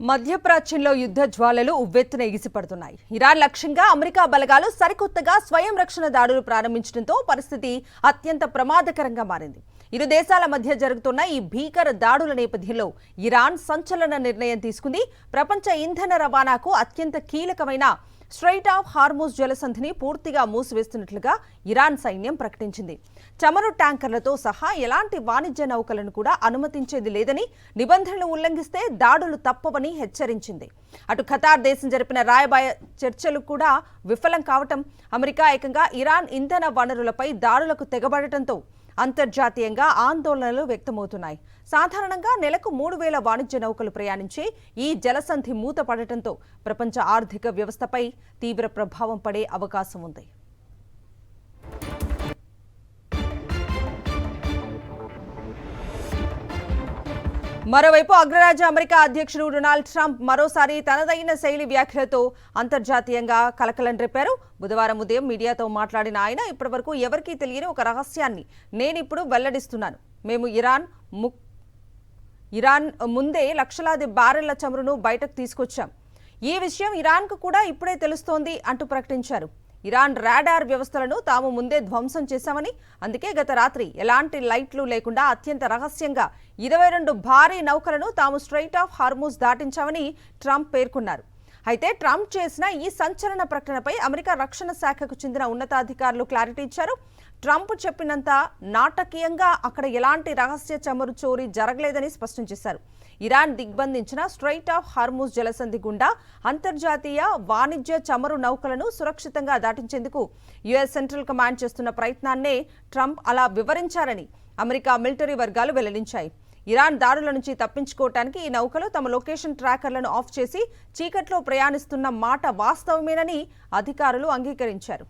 మధ్యప్రాచ్యంలో యుద్ధ జ్వాలలు ఉవ్వెత్తున ఎగిసిపడుతున్నాయి. ఇరాన్ లక్ష్యంగా అమెరికా బలగాలు సరికొత్తగా స్వయం రక్షణ దాడులు ప్రారంభించడంతో పరిస్థితి అత్యంత ప్రమాదకరంగా మారింది. ఇరు దేశాల మధ్య జరుగుతున్న ఈ భీకర దాడుల నేపథ్యంలో ఇరాన్ సంచలన నిర్ణయం తీసుకుంది. ప్రపంచ ఇంధన రవాణాకు అత్యంత కీలకమైన స్ట్రైట్ ఆఫ్ హార్మూజ్ జలసంధిని పూర్తిగా మూసివేస్తున్నట్లుగా ఇరాన్ సైన్యం ప్రకటించింది. చమురు ట్యాంకర్లతో సహా ఎలాంటి వాణిజ్య నౌకలను కూడా అనుమతించేది లేదని, నిబంధనలు ఉల్లంఘిస్తే దాడులు తప్పవని హెచ్చరించింది. అటు ఖతార్ దేశం జరిపిన రాయబార చర్చలు కూడా విఫలం కావటం, అమెరికా ఏకంగా ఇరాన్ ఇంధన వనరులపై దాడులకు తెగబడటంతో అంతర్జాతీయంగా ఆందోళనలు వ్యక్తమవుతున్నాయి. సాధారణంగా నెలకు 3,000 వాణిజ్య నౌకలు ప్రయాణించే ఈ జలసంధి మూతపడటంతో ప్రపంచ ఆర్థిక వ్యవస్థపై తీవ్ర ప్రభావం పడే అవకాశం ఉంది. మరోవైపు అగ్రరాజ్య అమెరికా అధ్యక్షుడు డొనాల్డ్ ట్రంప్ మరోసారి తనదైన శైలి వ్యాఖ్యలతో అంతర్జాతీయంగా కలకలం రేపారు. బుధవారం ఉదయం మీడియాతో మాట్లాడిన ఆయన, ఇప్పటివరకు ఎవరికీ తెలియని ఒక రహస్యాన్ని నేనిప్పుడు వెల్లడిస్తున్నాను. మేము ఇరాన్ ముందే లక్షలాది బ్యారెళ్ల చమురును బయటకు తీసుకొచ్చాం. ఈ విషయం ఇరాన్కు కూడా ఇప్పుడే తెలుస్తోంది అంటూ ప్రకటించారు. ఇరాన్ రాడార్ వ్యవస్థలను తాము ముందే ధ్వంసం చేశామని, అందుకే గత రాత్రి ఎలాంటి లైట్లు లేకుండా అత్యంత రహస్యంగా 22 భారీ నౌకలను తాము స్ట్రైట్ ఆఫ్ హార్మూజ్ దాటించామని ట్రంప్ పేర్కొన్నారు. అయితే ట్రంప్ చేసిన ఈ సంచలన ప్రకటనపై అమెరికా రక్షణ శాఖకు చెందిన ఉన్నతాధికారులు క్లారిటీ ఇచ్చారు. ట్రంప్ చెప్పినంత నాటకీయంగా అక్కడ ఎలాంటి రహస్య చమురు చోరీ జరగలేదని స్పష్టం చేశారు. ఇరాన్ దిగ్బంధించిన స్ట్రైట్ ఆఫ్ హార్మూజ్ జలసంధి గుండా అంతర్జాతీయ వాణిజ్య చమురు నౌకలను సురక్షితంగా దాటించేందుకు యుఎస్ సెంట్రల్ కమాండ్ చేస్తున్న ప్రయత్నాన్నే ట్రంప్ అలా వివరించారని అమెరికా మిలిటరీ వర్గాలు వెల్లడించాయి. ఇరాన్ దాడుల నుంచి తప్పించుకోవటానికి ఈ నౌకలు తమ లొకేషన్ ట్రాకర్లను ఆఫ్ చేసి చీకట్లో ప్రయాణిస్తున్న మాట వాస్తవమేనని అధికారులు అంగీకరించారు.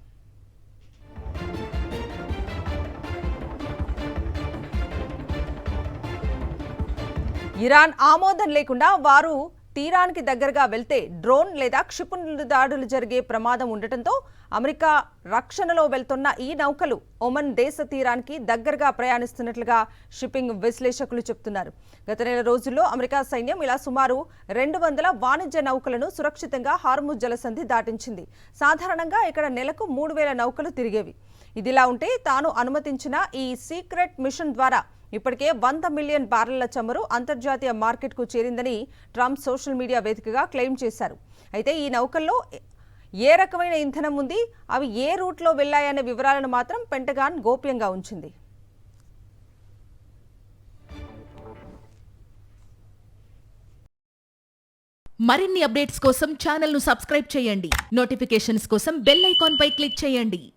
ఇరాన్ ఆమోదం లేకుండా వారు తీరానికి దగ్గరగా వెళ్తే డ్రోన్ లేదా క్షిపణుల దాడులు జరిగే ప్రమాదం ఉండటంతో అమెరికా రక్షణలో వెళ్తున్న ఈ నౌకలు ఒమన్ దేశ తీరానికి దగ్గరగా ప్రయాణిస్తున్నట్లుగా షిప్పింగ్ విశ్లేషకులు చెబుతున్నారు. గత నెల రోజుల్లో అమెరికా సైన్యం ఇలా సుమారు 200 వాణిజ్య నౌకలను సురక్షితంగా హార్మూజ్ జలసంధి దాటించింది. సాధారణంగా ఇక్కడ నెలకు 3,000 నౌకలు తిరిగేవి. ఇదిలా ఉంటే తాను అనుమతించిన ఈ సీక్రెట్ మిషన్ ద్వారా ఇప్పటికే 100 మిలియన్ బ్యారెళ్ల చమురు అంతర్జాతీయ మార్కెట్కు చేరిందని ట్రంప్ సోషల్ మీడియా వేదికగా క్లెయిమ్ చేశారు. అయితే ఈ నౌకల్లో ఏ రకమైన ఇంధనం ఉంది, అవి ఏ రూట్లో వెళ్లాయనే వివరాలను మాత్రం పెంటగాన్ గోప్యంగా ఉంచింది. మరిన్ని అప్డేట్స్ కోసం ఛానల్ ను సబ్స్క్రైబ్ చేయండి. నోటిఫికేషన్స్ కోసం బెల్ ఐకాన్ పై క్లిక్ చేయండి.